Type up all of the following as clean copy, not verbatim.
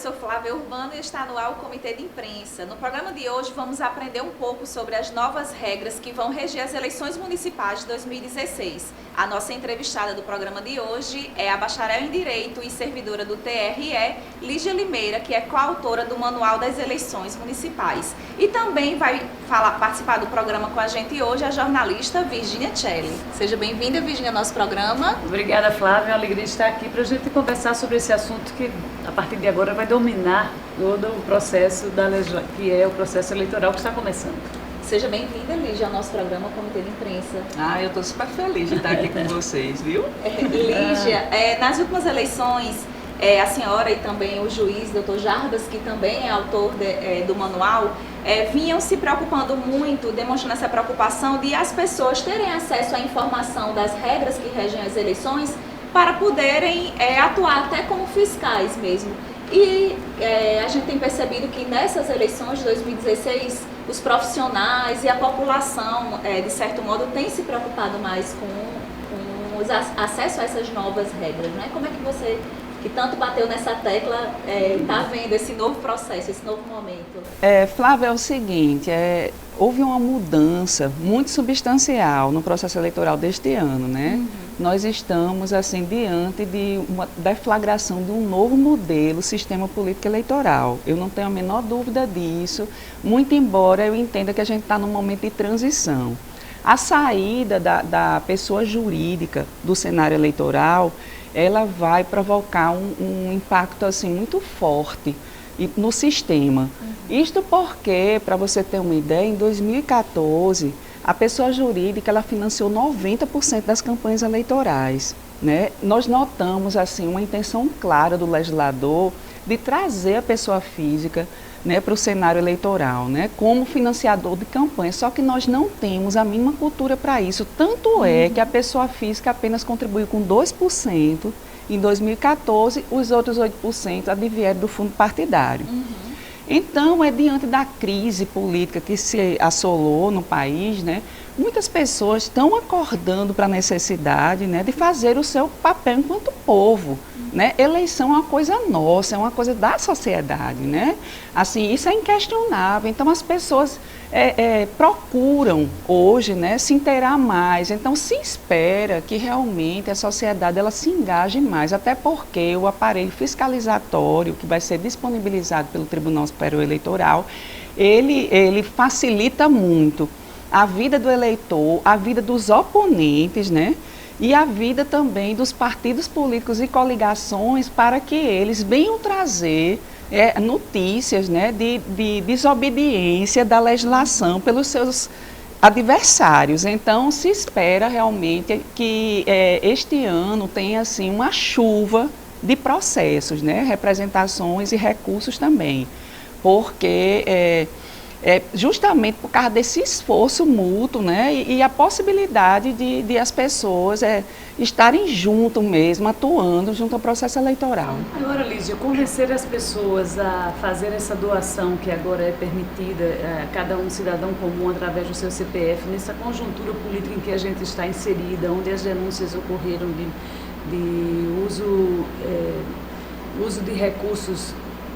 sou Flávia Urbano e está no ar o Comitê de Imprensa. No programa de hoje vamos aprender um pouco sobre as novas regras que vão reger as eleições municipais de 2016. A nossa entrevistada do programa de hoje é a bacharel em Direito e servidora do TRE, Lígia Limeira, que é coautora do Manual das Eleições Municipais. E também vai participar do programa com a gente hoje a jornalista Virginia Celli. Seja bem-vinda, Virginia, ao nosso programa. Obrigada, Flávia. É uma alegria estar aqui para a gente conversar sobre esse assunto que, a partir de agora, vai dominar todo o processo que é o processo eleitoral que está começando. Seja bem-vinda, Lígia, ao nosso programa Comitê de Imprensa. Eu estou super feliz de estar aqui com vocês, viu? Lígia, nas últimas eleições, a senhora e também o juiz, Dr. Jarbas, que também é autor do manual, vinham se preocupando muito, demonstrando essa preocupação de as pessoas terem acesso à informação das regras que regem as eleições para poderem atuar até como fiscais mesmo. E a gente tem percebido que nessas eleições de 2016, os profissionais e a população, de certo modo, têm se preocupado mais com o acesso a essas novas regras, né? Como é que você, que tanto bateu nessa tecla, está vendo esse novo processo, esse novo momento? Flávia, é o seguinte, houve uma mudança muito substancial no processo eleitoral deste ano, né? Uhum. Nós estamos, assim, diante de uma deflagração de um novo modelo, sistema político eleitoral. Eu não tenho a menor dúvida disso, muito embora eu entenda que a gente está num momento de transição. A saída da pessoa jurídica do cenário eleitoral, ela vai provocar um impacto, assim, muito forte no sistema. Isto porque, para você ter uma ideia, em 2014, a pessoa jurídica ela financiou 90% das campanhas eleitorais, né? Nós notamos assim uma intenção clara do legislador de trazer a pessoa física, né, para o cenário eleitoral, né, como financiador de campanha, só que nós não temos a mínima cultura para isso. Tanto é que a pessoa física apenas contribuiu com 2% em 2014, os outros 8% advieram do fundo partidário. Então, diante da crise política que se assolou no país, né, muitas pessoas estão acordando para a necessidade, né, de fazer o seu papel enquanto povo. Né? Eleição é uma coisa nossa, é uma coisa da sociedade, né? Assim, isso é inquestionável. Então, as pessoas procuram hoje, né, se inteirar mais. Então, se espera que realmente a sociedade ela se engaje mais, até porque o aparelho fiscalizatório que vai ser disponibilizado pelo Tribunal Superior Eleitoral, ele facilita muito a vida do eleitor, a vida dos oponentes, né? E a vida também dos partidos políticos e coligações para que eles venham trazer notícias, né, de desobediência da legislação pelos seus adversários. Então, se espera realmente que este ano tenha assim, uma chuva de processos, né, representações e recursos também, porque justamente por causa desse esforço mútuo, né, e a possibilidade de as pessoas estarem junto mesmo, atuando junto ao processo eleitoral. Agora, Lígia, convencer as pessoas a fazer essa doação que agora é permitida a cada um cidadão comum através do seu CPF, nessa conjuntura política em que a gente está inserida, onde as denúncias ocorreram de uso de recursos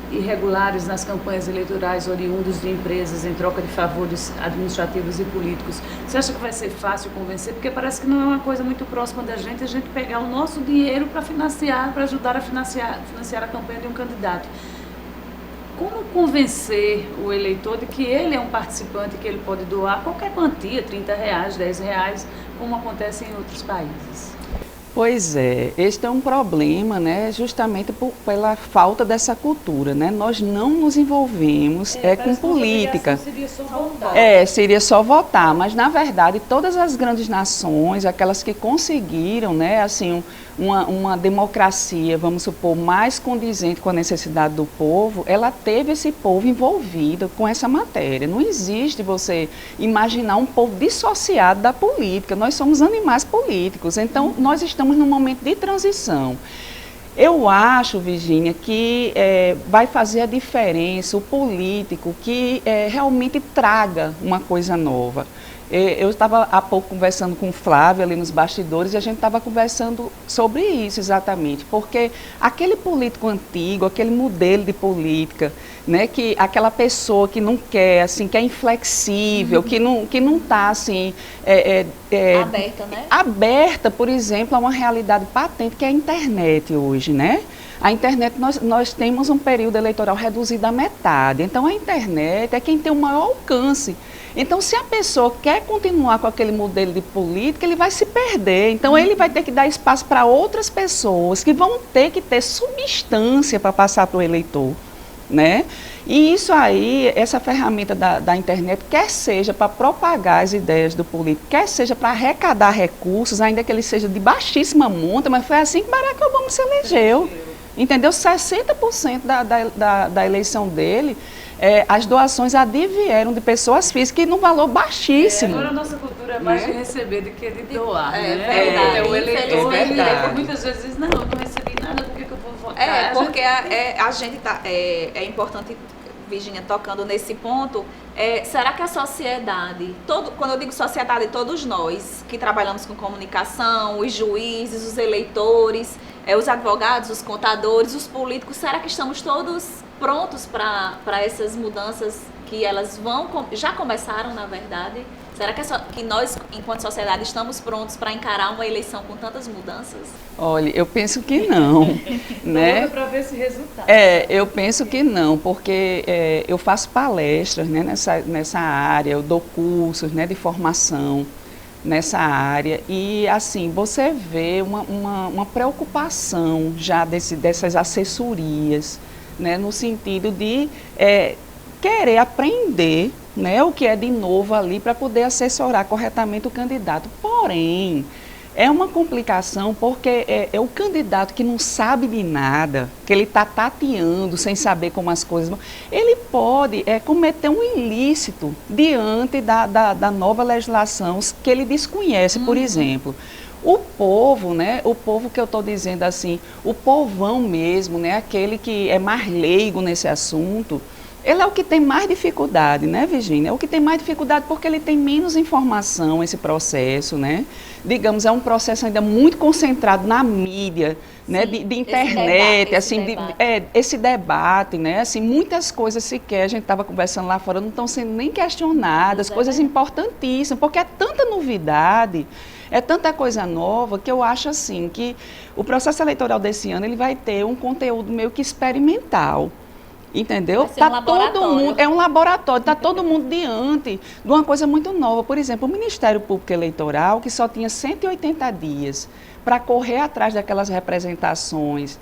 irregulares nas campanhas eleitorais oriundos de empresas em troca de favores administrativos e políticos. Você acha que vai ser fácil convencer? Porque parece que não é uma coisa muito próxima da gente a gente pegar o nosso dinheiro para financiar, para ajudar a financiar a campanha de um candidato. Como convencer o eleitor de que ele é um participante, que ele pode doar qualquer quantia, R$30, R$10, como acontece em outros países? Pois este é um problema, né, justamente pela falta dessa cultura, né? Nós não nos envolvemos com política. Seria só votar. Seria só votar, mas na verdade todas as grandes nações, aquelas que conseguiram, né, assim, uma democracia, vamos supor, mais condizente com a necessidade do povo, ela teve esse povo envolvido com essa matéria. Não existe você imaginar um povo dissociado da política. Nós somos animais políticos, então nós estamos num momento de transição. Eu acho, Virginia, que vai fazer a diferença o político que realmente traga uma coisa nova. Eu estava há pouco conversando com o Flávio ali nos bastidores e a gente estava conversando sobre isso exatamente, porque aquele político antigo, aquele modelo de política, né, que aquela pessoa que não quer, assim, que é inflexível, que não está assim aberta, né? Aberta, por exemplo, a uma realidade patente que é a internet hoje, né? A internet, nós temos um período eleitoral reduzido à metade, então a internet é quem tem o maior alcance. Então, se a pessoa quer continuar com aquele modelo de política, ele vai se perder. Então, ele vai ter que dar espaço para outras pessoas que vão ter que ter substância para passar para o eleitor, né? E isso aí, essa ferramenta da internet, quer seja para propagar as ideias do político, quer seja para arrecadar recursos, ainda que ele seja de baixíssima monta, mas foi assim que Barack Obama se elegeu. Entendeu? 60% da eleição dele, as doações advieram de pessoas físicas, num valor baixíssimo. Agora a nossa cultura é mais de receber do que de doar, né? Verdade. O eleitor, verdade. Muitas vezes diz, não, eu não recebi nada, por que eu vou votar? Porque a gente tá, é importante, Virginia, tocando nesse ponto, será que a sociedade, quando eu digo sociedade, todos nós que trabalhamos com comunicação, os juízes, os eleitores, os advogados, os contadores, os políticos, será que estamos todos prontos para essas mudanças que elas já começaram, na verdade? Será que nós, enquanto sociedade, estamos prontos para encarar uma eleição com tantas mudanças? Olha, eu penso que não, né? Para ver esse resultado. Eu penso que não, porque eu faço palestras, né, nessa área, eu dou cursos, né, de formação nessa área e, assim, você vê uma preocupação já dessas assessorias, né, no sentido de querer aprender, né, o que é de novo ali para poder assessorar corretamente o candidato. Porém, é uma complicação porque é o candidato que não sabe de nada, que ele está tateando sem saber como as coisas vão, ele pode cometer um ilícito diante da nova legislação que ele desconhece, por exemplo. O povo, né, o povo que eu estou dizendo assim, o povão mesmo, né, aquele que é mais leigo nesse assunto, ele é o que tem mais dificuldade, né, Virginia? É o que tem mais dificuldade porque ele tem menos informação, esse processo, né? Digamos, é um processo ainda muito concentrado na mídia, né, de internet, esse debate, né? Assim, muitas coisas sequer, a gente estava conversando lá fora, não estão sendo nem questionadas, coisas importantíssimas, porque é tanta novidade, é tanta coisa nova, que eu acho assim, que o processo eleitoral desse ano ele vai ter um conteúdo meio que experimental. Entendeu? Todo mundo, é um laboratório, está todo mundo diante de uma coisa muito nova. Por exemplo, o Ministério Público Eleitoral, que só tinha 180 dias para correr atrás daquelas representações,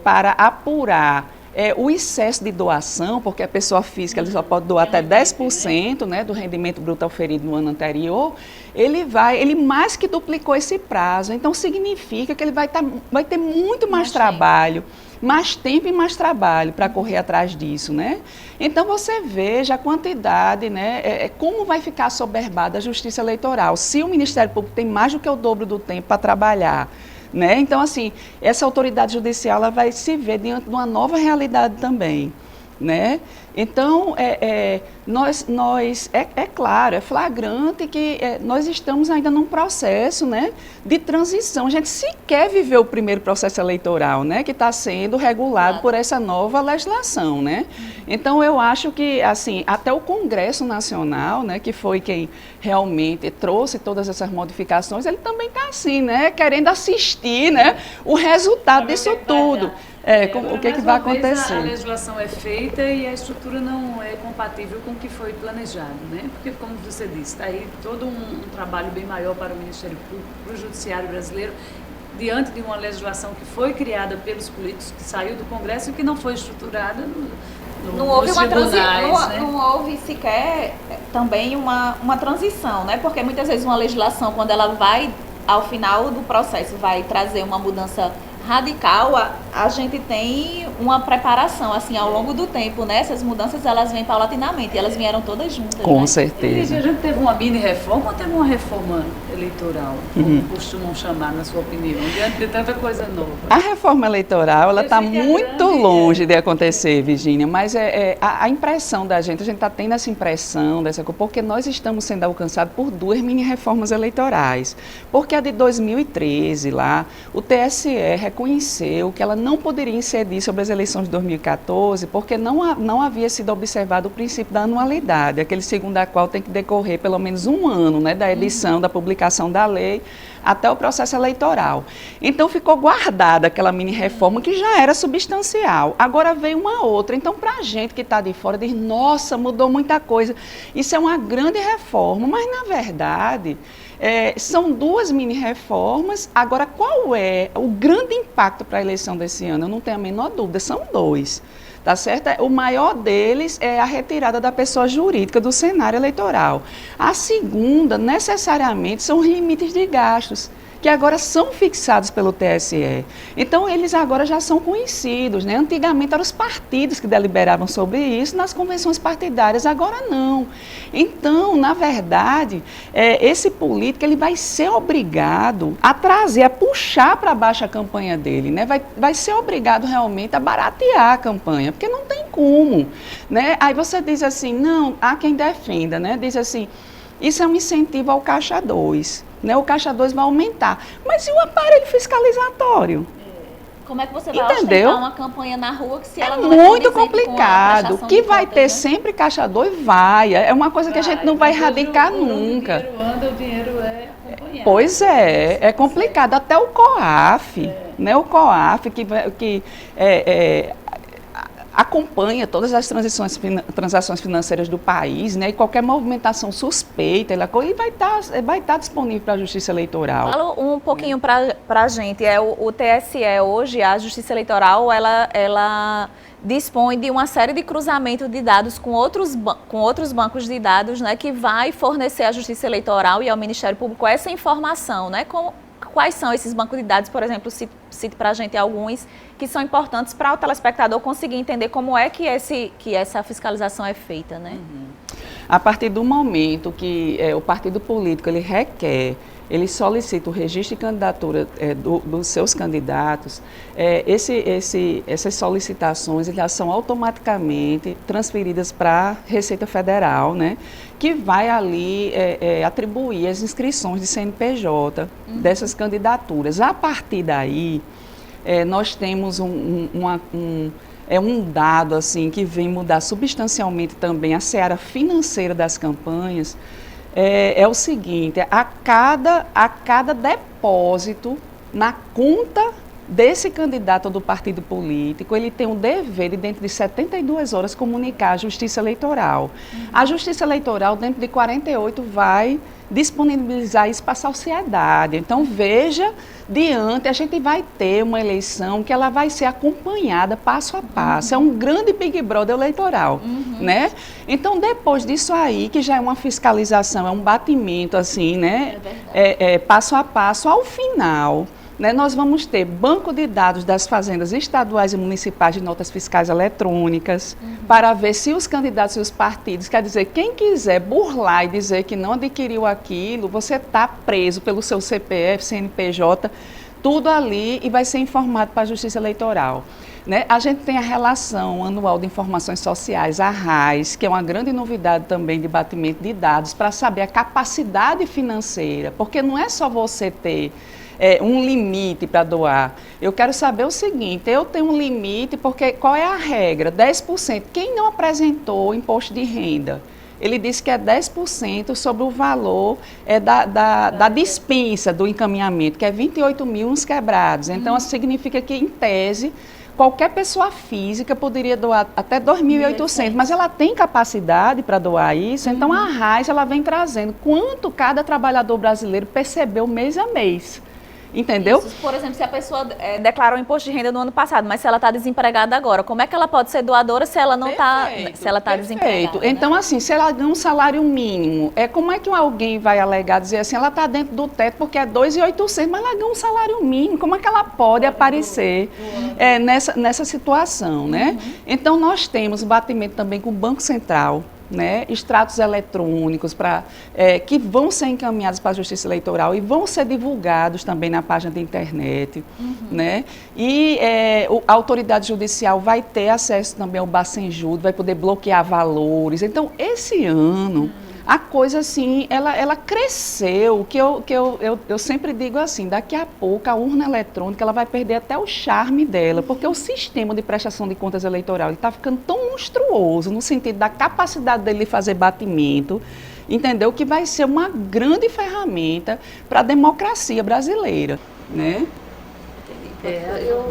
para apurar o excesso de doação, porque a pessoa física ele só pode doar até 10%, né, do rendimento bruto auferido no ano anterior, ele mais que duplicou esse prazo. Então, significa que ele vai ter muito mais trabalho. Mais tempo e mais trabalho para correr atrás disso, né? Então você veja a quantidade, né? Como vai ficar assoberbada a justiça eleitoral, se o Ministério Público tem mais do que o dobro do tempo para trabalhar, né? Então, assim, essa autoridade judicial ela vai se ver diante de uma nova realidade também, né? Então, claro, é flagrante que nós estamos ainda num processo, né, de transição. A gente sequer viveu o primeiro processo eleitoral, né, que está sendo regulado por essa nova legislação, né? Então, eu acho que, assim, até o Congresso Nacional, né, que foi quem realmente trouxe todas essas modificações, ele também está assim, né, querendo assistir, né, o resultado disso tudo. O que vai acontecer? A legislação é feita e a estrutura não é compatível com o que foi planejado, né? Porque, como você disse, está aí todo um trabalho bem maior para o Ministério Público, para o Judiciário brasileiro, diante de uma legislação que foi criada pelos políticos, que saiu do Congresso e que não foi estruturada não houve nos uma tribunais, né? Não houve sequer também uma transição, né? Porque muitas vezes uma legislação, quando ela vai, ao final do processo, vai trazer uma mudança radical, a gente tem uma preparação assim ao longo do tempo, né? Essas mudanças elas vêm paulatinamente, elas vieram todas juntas. Com né? certeza. E a gente teve uma mini reforma ou teve uma reforma eleitoral, como costumam chamar, na sua opinião, diante de tanta coisa nova? A reforma eleitoral, ela está muito longe de acontecer, Virgínia, mas a impressão da gente, a gente está tendo essa impressão, porque nós estamos sendo alcançados por 2 mini-reformas eleitorais. Porque a de 2013, lá, o TSE reconheceu que ela não poderia incidir sobre as eleições de 2014, porque não havia sido observado o princípio da anualidade, aquele segundo a qual tem que decorrer pelo menos um ano, né, da edição, da publicação da lei, até o processo eleitoral. Então ficou guardada aquela mini-reforma que já era substancial. Agora veio uma outra. Então, para a gente que está de fora, diz, nossa, mudou muita coisa. Isso é uma grande reforma, mas na verdade são 2 mini-reformas. Agora, qual é o grande impacto para a eleição desse ano? Eu não tenho a menor dúvida, são 2. Tá certo? O maior deles é a retirada da pessoa jurídica do cenário eleitoral. A segunda, necessariamente, são os limites de gastos, que agora são fixados pelo TSE. Então, eles agora já são conhecidos, né? Antigamente eram os partidos que deliberavam sobre isso nas convenções partidárias, agora não. Então, na verdade, esse político ele vai ser obrigado a trazer, a puxar para baixo a campanha dele, né? Vai ser obrigado realmente a baratear a campanha, porque não tem como, né? Aí você diz assim, não, há quem defenda, né? Diz assim, isso é um incentivo ao Caixa 2. Né, o Caixa 2 vai aumentar. Mas e o aparelho fiscalizatório? Como é que você vai Entendeu? ostentar uma campanha na rua que se ela não muito condizente complicado. com a Que vai contas, ter né? sempre Caixa 2, vai. É uma coisa que a gente não vai erradicar nunca. O dinheiro anda, o dinheiro é acompanhado. Pois é complicado. Até o COAF, né, o COAF que acompanha todas as transações financeiras do país, né, e qualquer movimentação suspeita, ele vai estar disponível para a Justiça Eleitoral. Fala um pouquinho para a gente, o TSE hoje, a Justiça Eleitoral, ela dispõe de uma série de cruzamentos de dados com outros bancos de dados, né, que vai fornecer à Justiça Eleitoral e ao Ministério Público essa informação, né, quais são esses bancos de dados, por exemplo, cite para a gente alguns que são importantes para o telespectador conseguir entender como é que essa fiscalização é feita, né? A partir do momento que o partido político ele solicita o registro de candidatura dos seus candidatos, essas solicitações elas são automaticamente transferidas para a Receita Federal, né, que vai ali atribuir as inscrições de CNPJ dessas candidaturas. A partir daí, nós temos um dado assim, que vem mudar substancialmente também a seara financeira das campanhas. É o seguinte, a cada depósito na conta desse candidato do partido político, ele tem o dever de, dentro de 72 horas, comunicar à Justiça Eleitoral. A Justiça Eleitoral, dentro de 48, vai disponibilizar isso para a sociedade. Então, veja, a gente vai ter uma eleição que ela vai ser acompanhada passo a passo. É um grande Big Brother eleitoral, né? Então, depois disso aí, que já é uma fiscalização, é um batimento, assim, né? Passo a passo, ao final, né, nós vamos ter banco de dados das fazendas estaduais e municipais de notas fiscais eletrônicas, para ver se os candidatos e os partidos, quer dizer, quem quiser burlar e dizer que não adquiriu aquilo, você está preso pelo seu CPF, CNPJ, tudo ali, e vai ser informado para a Justiça Eleitoral. Né? A gente tem a Relação Anual de Informações Sociais, a RAIS, que é uma grande novidade também de batimento de dados, para saber a capacidade financeira, porque não é só você ter um limite para doar. Eu quero saber o seguinte, eu tenho um limite, porque qual é a regra? 10%. Quem não apresentou o imposto de renda? Ele disse que é 10% sobre o valor da dispensa do encaminhamento, que é 28 mil uns quebrados. Então, isso significa que, em tese, qualquer pessoa física poderia doar até 2.800, mas ela tem capacidade para doar isso, então a RAIS ela vem trazendo quanto cada trabalhador brasileiro percebeu mês a mês. Entendeu? Isso, por exemplo, se a pessoa declarou imposto de renda no ano passado, mas se ela está desempregada agora, como é que ela pode ser doadora se ela não está, se ela está desempregada? Né? Então, assim, se ela ganha um salário mínimo, como é que alguém vai alegar, dizer assim, ela está dentro do teto porque é 2.800, mas ela ganha um salário mínimo, como é que ela pode aparecer nessa situação, né? Então, nós temos o batimento também com o Banco Central, né, extratos eletrônicos que vão ser encaminhados para a Justiça Eleitoral e vão ser divulgados também na página da internet, né? E a autoridade judicial vai ter acesso também ao Bacenjudo, vai poder bloquear valores. Então, esse ano, a coisa assim, ela cresceu, que eu sempre digo assim, daqui a pouco a urna eletrônica ela vai perder até o charme dela, porque o sistema de prestação de contas eleitoral está ficando tão monstruoso, no sentido da capacidade dele fazer batimento, entendeu? Que vai ser uma grande ferramenta para a democracia brasileira, né?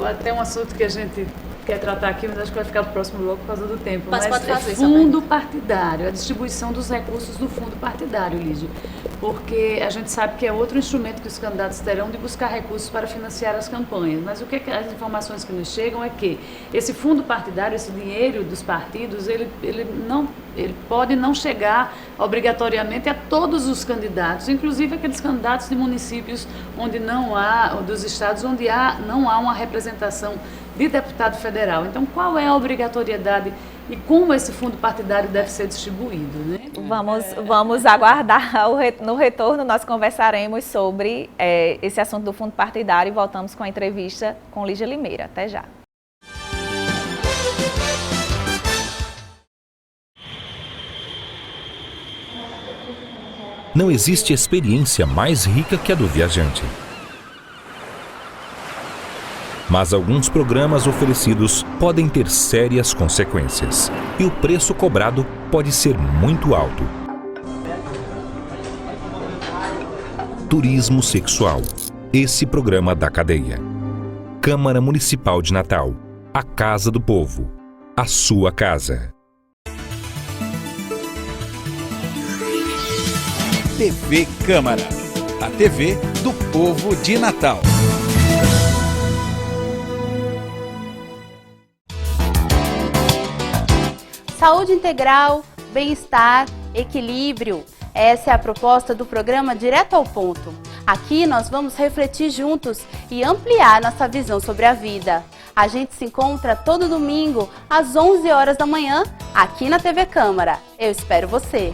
Até um assunto que a gente quer tratar aqui, mas acho que vai ficar para o próximo bloco por causa do tempo. Mas pode fazer, fundo partidário, a distribuição dos recursos do fundo partidário, Lígia. Porque a gente sabe que é outro instrumento que os candidatos terão de buscar recursos para financiar as campanhas. Mas o que as informações que nos chegam é que esse fundo partidário, esse dinheiro dos partidos, ele pode não chegar obrigatoriamente a todos os candidatos, inclusive aqueles candidatos de municípios onde não há, dos estados onde não há uma representação de deputado federal. Então, qual é a obrigatoriedade e como esse fundo partidário deve ser distribuído, né? Vamos aguardar no retorno, nós conversaremos sobre esse assunto do fundo partidário e voltamos com a entrevista com Lígia Limeira. Até já. Não existe experiência mais rica que a do viajante. Mas alguns programas oferecidos podem ter sérias consequências. E o preço cobrado pode ser muito alto. Turismo sexual. Esse programa da cadeia. Câmara Municipal de Natal. A Casa do Povo. A sua casa. TV Câmara. A TV do Povo de Natal. Saúde integral, bem-estar, equilíbrio. Essa é a proposta do programa Direto ao Ponto. Aqui nós vamos refletir juntos e ampliar nossa visão sobre a vida. A gente se encontra todo domingo às 11 horas da manhã, aqui na TV Câmara. Eu espero você!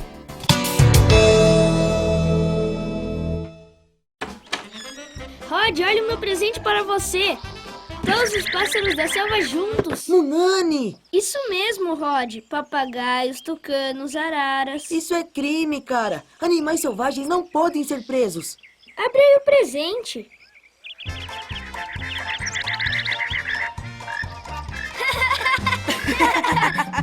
Rod, olha o meu presente para você! Todos os pássaros da selva juntos. Munani! Isso mesmo, Rod. Papagaios, tucanos, araras. Isso é crime, cara. Animais selvagens não podem ser presos. Abre aí o presente.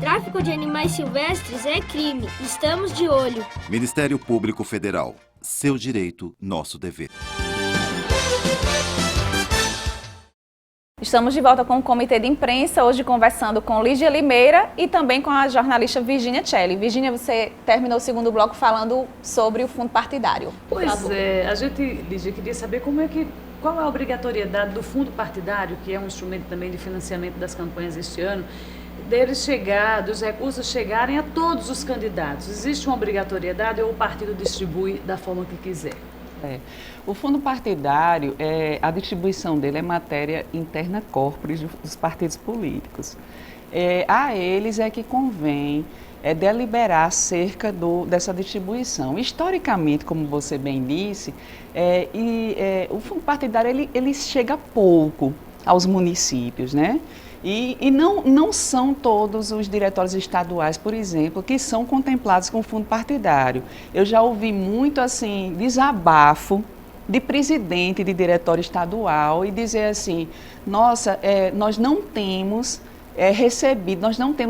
Tráfico de animais silvestres é crime. Estamos de olho. Ministério Público Federal. Seu direito, nosso dever. Estamos de volta com o Comitê de Imprensa, hoje conversando com Lígia Limeira e também com a jornalista Virginia Celli. Virginia, você terminou o segundo bloco falando sobre o fundo partidário. Pois é, a gente, Lígia, queria saber qual é a obrigatoriedade do fundo partidário, que é um instrumento também de financiamento das campanhas este ano, dos recursos chegarem a todos os candidatos. Existe uma obrigatoriedade ou o partido distribui da forma que quiser? O fundo partidário, a distribuição dele é matéria interna corporis dos partidos políticos. A eles é que convém deliberar acerca dessa distribuição. Historicamente, como você bem disse, o fundo partidário ele chega pouco aos municípios, né? E não são todos os diretórios estaduais, por exemplo, que são contemplados com o fundo partidário. Eu já ouvi muito assim, desabafo de presidente de diretório estadual e dizer assim, nossa, nós não temos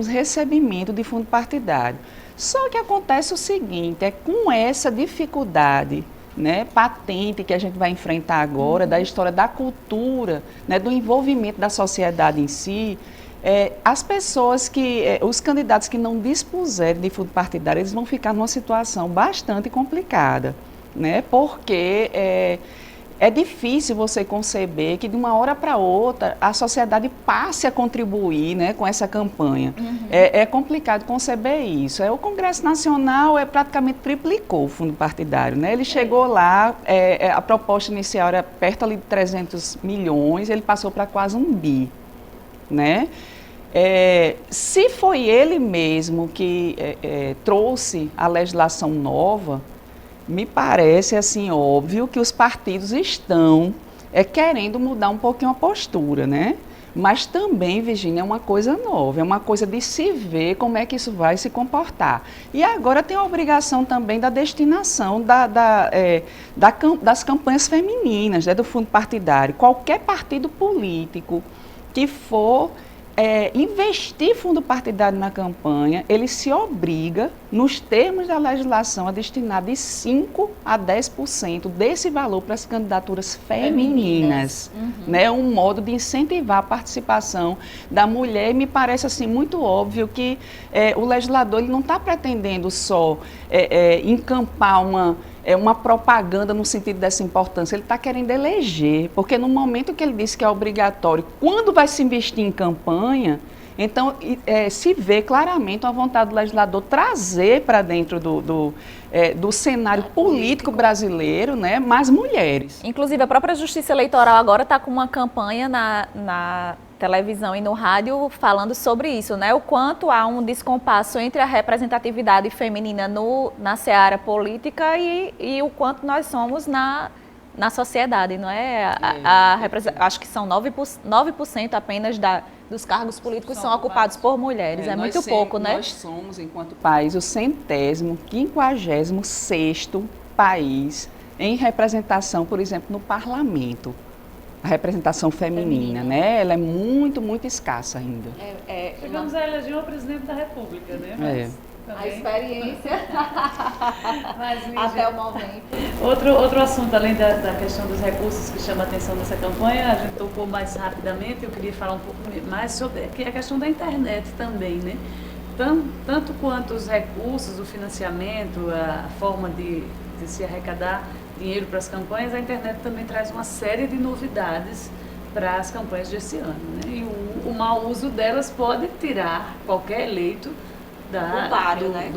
recebimento de fundo partidário. Só que acontece o seguinte, com essa dificuldade, né, patente que a gente vai enfrentar agora, da história da cultura, né, do envolvimento da sociedade em si, as pessoas os candidatos que não dispuserem de fundo partidário, eles vão ficar numa situação bastante complicada, né, porque é difícil você conceber que de uma hora para outra a sociedade passe a contribuir, né, com essa campanha. É complicado conceber isso. O Congresso Nacional praticamente triplicou o fundo partidário, né? Ele chegou lá, a proposta inicial era perto ali de 300 milhões, ele passou para quase 1 bi, né? Se foi ele mesmo que trouxe a legislação nova, me parece assim óbvio que os partidos estão querendo mudar um pouquinho a postura, né? Mas também, Virgínia, é uma coisa nova, é uma coisa de se ver como é que isso vai se comportar. E agora tem a obrigação também da destinação das campanhas femininas, né, do fundo partidário. Qualquer partido político que for investir fundo partidário na campanha, ele se obriga, nos termos da legislação, a destinar de 5% a 10% desse valor para as candidaturas femininas. Né? Um modo de incentivar a participação da mulher. E me parece assim, muito óbvio que o legislador ele não está pretendendo só encampar uma propaganda no sentido dessa importância, ele está querendo eleger, porque no momento que ele disse que é obrigatório, quando vai se investir em campanha, então se vê claramente uma vontade do legislador trazer para dentro do cenário político brasileiro, né, mais mulheres. Inclusive, a própria Justiça Eleitoral agora está com uma campanha na televisão e no rádio falando sobre isso, né? O quanto há um descompasso entre a representatividade feminina na seara política e o quanto nós somos na sociedade, não é? Acho que são 9% apenas dos cargos políticos são ocupados por mulheres. É muito pouco, né? Nós somos, enquanto país, o 156º país em representação, por exemplo, no parlamento. A representação feminina, né? Ela é muito, muito escassa ainda. Chegamos a eleger o presidente da República, né? A experiência até o momento. Outro assunto, além da questão dos recursos que chama a atenção nessa campanha, a gente tocou mais rapidamente, eu queria falar um pouco mais sobre a questão da internet também, né? Tanto quanto os recursos, o financiamento, a forma de se arrecadar dinheiro para as campanhas, a internet também traz uma série de novidades para as campanhas desse ano, né? E o mau uso delas pode tirar qualquer eleito do páreo, né?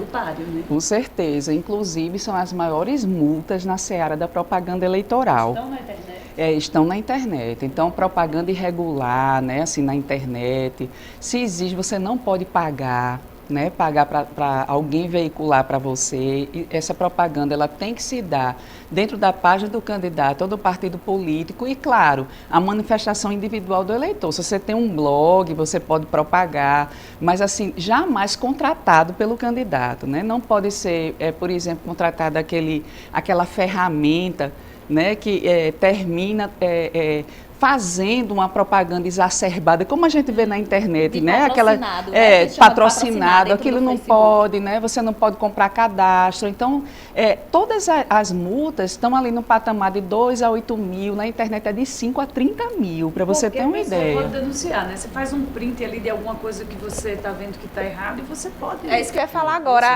Com certeza, inclusive são as maiores multas na seara da propaganda eleitoral. Estão na internet? Estão na internet. Então, propaganda irregular, né, assim, na internet, se exige, você não pode pagar. Né, pagar para alguém veicular para você. E essa propaganda ela tem que se dar dentro da página do candidato ou do partido político e, claro, a manifestação individual do eleitor. Se você tem um blog, você pode propagar, mas assim, jamais contratado pelo candidato. Né? Não pode ser, por exemplo, contratado aquela ferramenta, né, que termina fazendo uma propaganda exacerbada, como a gente vê na internet, né? Patrocinado, aquilo não pode, né? Você não pode comprar cadastro. Então, todas as multas estão ali no patamar de 2 a 8 mil, na internet é de 5 a 30 mil, para você ter uma ideia. Você pode denunciar, né? Você faz um print ali de alguma coisa que você está vendo que está errado e você pode... É isso que eu ia falar agora.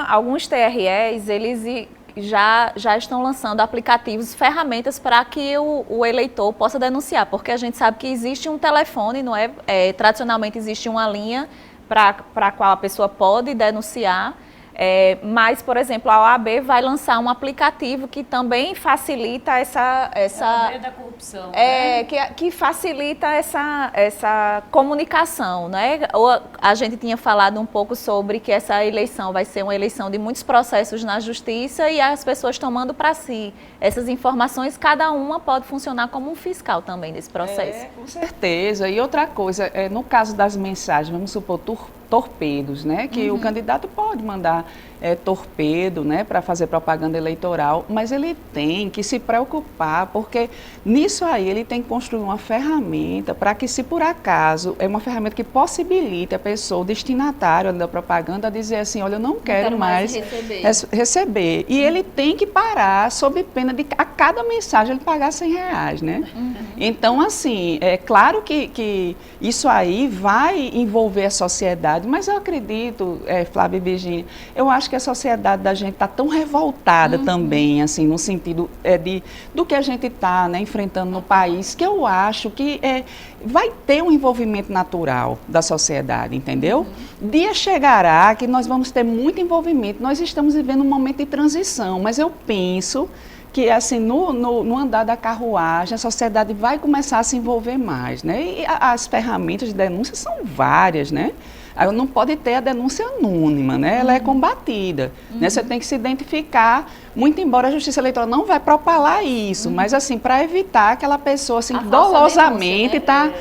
Alguns TREs, eles já estão lançando aplicativos, ferramentas para que o eleitor possa denunciar, porque a gente sabe que existe um telefone, não é? Tradicionalmente existe uma linha para a qual a pessoa pode denunciar, mas, por exemplo, a OAB vai lançar um aplicativo que também facilita essa a OAB da corrupção, né? que facilita essa comunicação, né? A gente tinha falado um pouco sobre que essa eleição vai ser uma eleição de muitos processos na justiça e as pessoas tomando para si essas informações, cada uma pode funcionar como um fiscal também desse processo. Com certeza. E outra coisa, no caso das mensagens, vamos supor, torpedos, né? Que o candidato pode mandar torpedo, né, para fazer propaganda eleitoral, mas ele tem que se preocupar, porque nisso aí ele tem que construir uma ferramenta para que, se por acaso, é uma ferramenta que possibilite a pessoa, o destinatário da propaganda, a dizer assim, olha, eu não quero mais receber. E ele tem que parar sob pena de, a cada mensagem, ele pagar R$100, né? Então, assim, é claro que isso aí vai envolver a sociedade, mas eu acredito, Flávia e Virgínia, eu acho que a sociedade da gente está tão revoltada também, assim, no sentido do que a gente está, né, enfrentando no país, que eu acho que vai ter um envolvimento natural da sociedade, entendeu? Dia chegará que nós vamos ter muito envolvimento. Nós estamos vivendo um momento de transição, mas eu penso que assim, no andar da carruagem, a sociedade vai começar a se envolver mais, né? E as ferramentas de denúncia são várias, né? Aí não pode ter a denúncia anônima, né? Ela é combatida, né? Você tem que se identificar, muito embora a Justiça Eleitoral não vai propalar isso, mas assim, para evitar aquela pessoa assim, dolosamente tá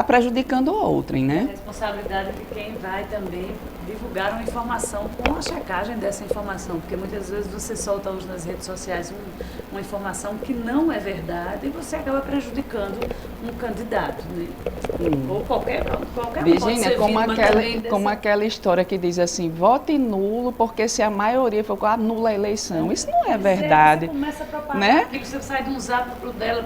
prejudicando outrem, né? A responsabilidade de quem vai também divulgar uma informação com a checagem dessa informação, porque muitas vezes você solta hoje nas redes sociais uma informação que não é verdade e você acaba prejudicando um candidato, né? Ou qualquer Virgínia, como aquela história que diz assim, vote nulo porque se a maioria for anula a eleição. Isso não é verdade. Você começa a propagar, né? Você sai de um zap pro dela,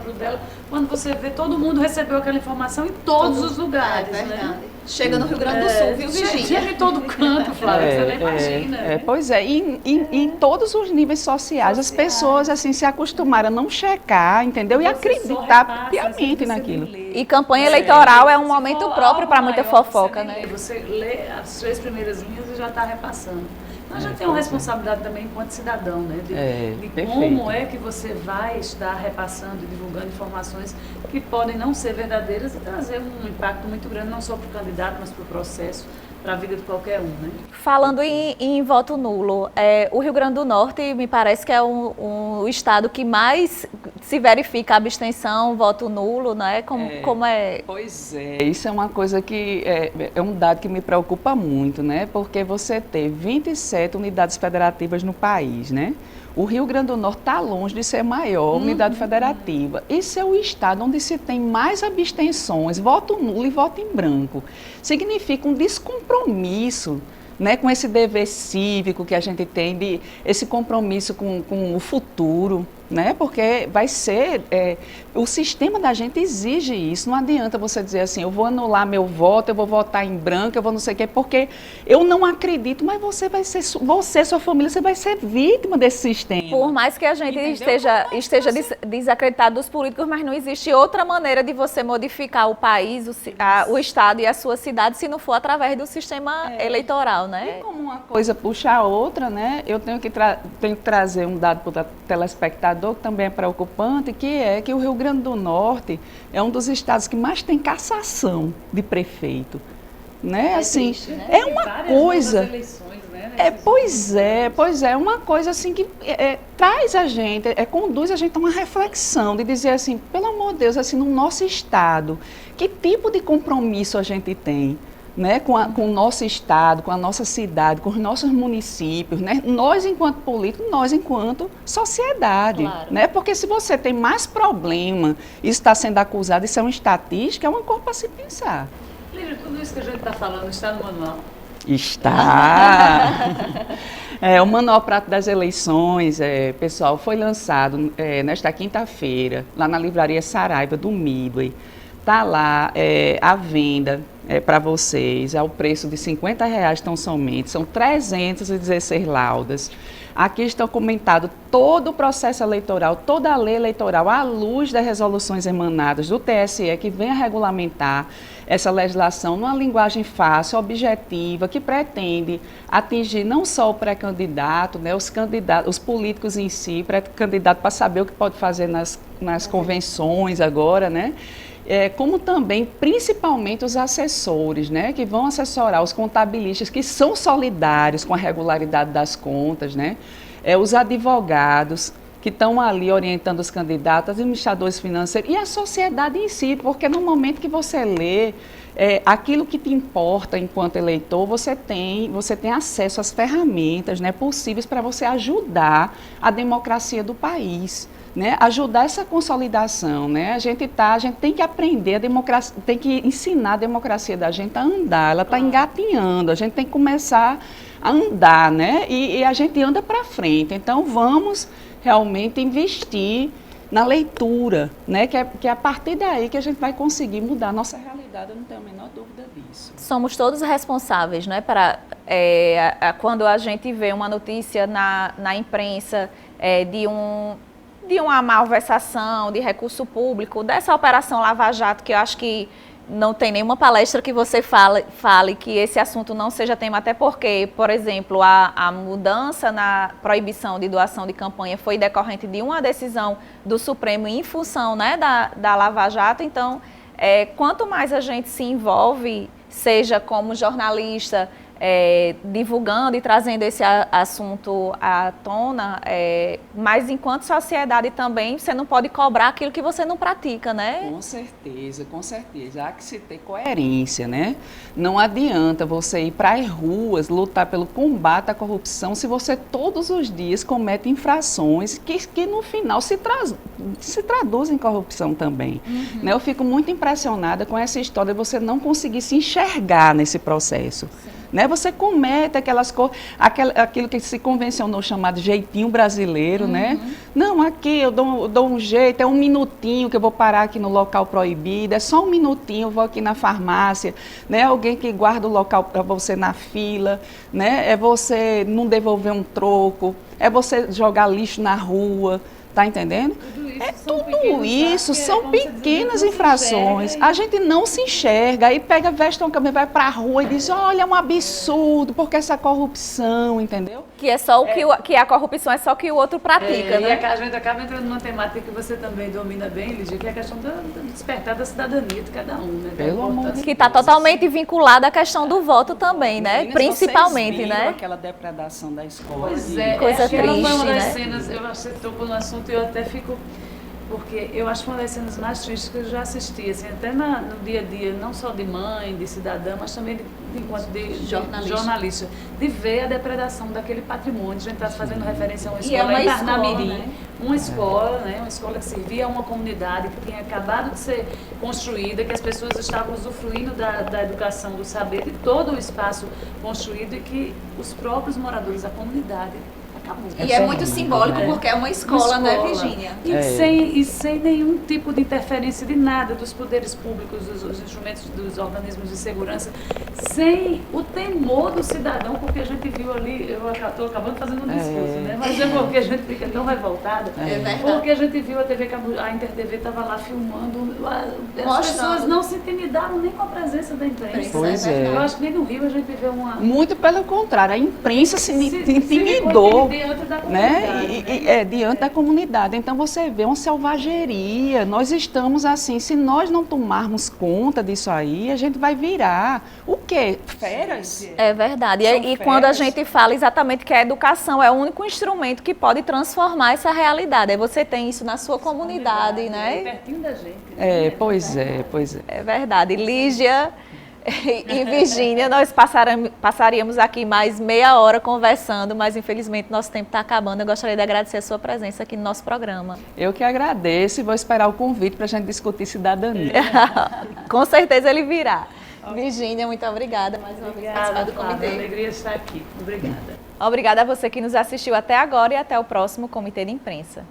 quando você vê, todo mundo recebeu aquela informação em todos os lugares, né? Chega no Rio Grande do Sul, viu, Virgínia? Chega em todo canto, Flávia, você nem imagina. Pois é, e em todos os níveis sociais, as pessoas assim se acostumaram a não checar, entendeu? E acreditar piamente naquilo. E campanha eleitoral é um momento próprio para muita fofoca, né? Você lê as 3 primeiras linhas e já está repassando. Nós já temos uma responsabilidade também enquanto cidadão, né? De como é que você vai estar repassando e divulgando informações que podem não ser verdadeiras e trazer um impacto muito grande, não só para o candidato, mas para o processo, para a vida de qualquer um, né? Falando em voto nulo, o Rio Grande do Norte me parece que é o estado que mais se verifica a abstenção, voto nulo, né? Como é? Pois é, isso é uma coisa que é um dado que me preocupa muito, né? Porque você tem 27 unidades federativas no país, né? O Rio Grande do Norte está longe de ser a maior unidade federativa. Esse é o estado onde se tem mais abstenções, voto nulo e voto em branco. Significa um descompromisso, né, com esse dever cívico que a gente tem, esse compromisso com o futuro, né, porque vai ser, o sistema da gente exige isso, não adianta você dizer assim, eu vou anular meu voto, eu vou votar em branco, eu vou não sei o quê, porque eu não acredito, mas sua família, você vai ser vítima desse sistema. Por mais que a gente esteja desacreditado dos políticos, mas não existe outra maneira de você modificar o país, o estado e a sua cidade, se não for através do sistema eleitoral, né? E como uma coisa puxa a outra, né, eu tenho que trazer um dado para o telespectador, que também é preocupante, que é que o Rio Grande do Norte é um dos estados que mais tem cassação de prefeito, né? Assim, triste, né? É uma coisa. Eleições, né, pois é, uma coisa assim que traz a gente, conduz a gente a uma reflexão de dizer assim, pelo amor de Deus, assim, no nosso estado, que tipo de compromisso a gente tem? Né, com o nosso estado, com a nossa cidade, com os nossos municípios, né? Nós enquanto políticos, nós enquanto sociedade, claro. Né? Porque se você tem mais problema, isso está sendo acusado, isso é uma estatística, é uma coisa para se pensar. Lígia, tudo isso que a gente está falando está no manual? Está! O Manual Prático das Eleições, pessoal, foi lançado nesta quinta-feira, lá na Livraria Saraiva do Midway. Está lá à venda para vocês, ao preço de R$50 tão somente, são 316 laudas. Aqui está comentado todo o processo eleitoral, toda a lei eleitoral, à luz das resoluções emanadas do TSE, que vem a regulamentar essa legislação numa linguagem fácil, objetiva, que pretende atingir não só o pré-candidato, né, os candidatos, os políticos em si, pré-candidato para saber o que pode fazer nas convenções agora, né? Como também, principalmente, os assessores, né, que vão assessorar os contabilistas, que são solidários com a regularidade das contas, né, os advogados, que estão ali orientando os candidatos, administradores financeiros e a sociedade em si, porque no momento que você lê aquilo que te importa enquanto eleitor, você tem acesso às ferramentas, né, possíveis para você ajudar a democracia do país. Né, ajudar essa consolidação, né? A gente tem que aprender a democracia, tem que ensinar a democracia da gente a andar, ela está engatinhando, a gente tem que começar a andar, né? E a gente anda para frente. Então vamos realmente investir na leitura, né? Que é a partir daí que a gente vai conseguir mudar a nossa realidade, eu não tenho a menor dúvida disso. Somos todos responsáveis, né? Quando a gente vê uma notícia na imprensa de uma malversação de recurso público, dessa operação Lava Jato, que eu acho que não tem nenhuma palestra que você fale que esse assunto não seja tema, até porque, por exemplo, a mudança na proibição de doação de campanha foi decorrente de uma decisão do Supremo em função, né, da Lava Jato. Então, quanto mais a gente se envolve, seja como jornalista, divulgando e trazendo esse assunto à tona, mas enquanto sociedade também, você não pode cobrar aquilo que você não pratica, né? Com certeza, com certeza. Há que se ter coerência, né? Não adianta você ir para as ruas, lutar pelo combate à corrupção, se você todos os dias comete infrações que no final se traduzem em corrupção também. Né? Eu fico muito impressionada com essa história de você não conseguir se enxergar nesse processo. Né? Você comete aquilo que se convencionou chamar de jeitinho brasileiro, né? Não, aqui eu dou um jeito, é um minutinho que eu vou parar aqui no local proibido, é só um minutinho, eu vou aqui na farmácia, né? Alguém que guarda o local para você na fila, né? É você não devolver um troco, é você jogar lixo na rua, tá entendendo? Tudo isso são pequenas infrações. A gente não se enxerga, aí pega, veste uma camisa, vai pra rua e diz, olha, é um absurdo, porque essa corrupção, entendeu? Que é só que a corrupção é só que o outro pratica, né? E a gente acaba entrando numa temática que você também domina bem, Lígia, que é a questão do despertar da cidadania de cada um, né? Pelo amor de Deus. Que está totalmente vinculada à questão do voto também, né? Meninas, principalmente, vocês né? viram aquela depredação da escola. Pois é, Coisa foi uma triste, das né? cenas, eu acho que você tocou no assunto e eu até fico... Porque eu acho que uma das cenas mais tristes que eu já assisti, assim, até no dia a dia, não só de mãe, de cidadã, mas também enquanto de jornalista, de ver a depredação daquele patrimônio. A gente está fazendo referência a uma escola em Parnamirim, uma escola que servia a uma comunidade que tinha acabado de ser construída, que as pessoas estavam usufruindo da educação, do saber, de todo o espaço construído e que os próprios moradores da comunidade acabou. E é muito simbólico porque é uma escola, né, Virgínia? E sem nenhum tipo de interferência de nada dos poderes públicos, dos instrumentos, dos organismos de segurança, sem o temor do cidadão, porque a gente viu ali, eu estou acabando fazendo um discurso, né? Mas é porque a gente fica tão revoltada, porque a gente viu a InterTV estava lá filmando, as pessoas não se intimidaram nem com a presença da imprensa. Pois é. Eu acho que nem no Rio a gente viveu uma... Muito pelo contrário, a imprensa se intimidou. Diante da comunidade, né? Diante da comunidade. Então você vê uma selvageria. Nós estamos assim, se nós não tomarmos conta disso aí, a gente vai virar o quê? Feras? É verdade. E quando a gente fala exatamente que a educação é o único instrumento que pode transformar essa realidade. Aí você tem isso na sua comunidade, né? Pertinho da gente. Pois é. É verdade. Lígia e Virgínia, nós passaríamos aqui mais meia hora conversando, mas infelizmente nosso tempo está acabando. Eu gostaria de agradecer a sua presença aqui no nosso programa. Eu que agradeço e vou esperar o convite para a gente discutir cidadania. Com certeza ele virá. Virgínia, muito obrigada mais uma vez por participar do comitê. Alegria estar aqui. Obrigada. Obrigada a você que nos assistiu até agora e até o próximo Comitê de Imprensa.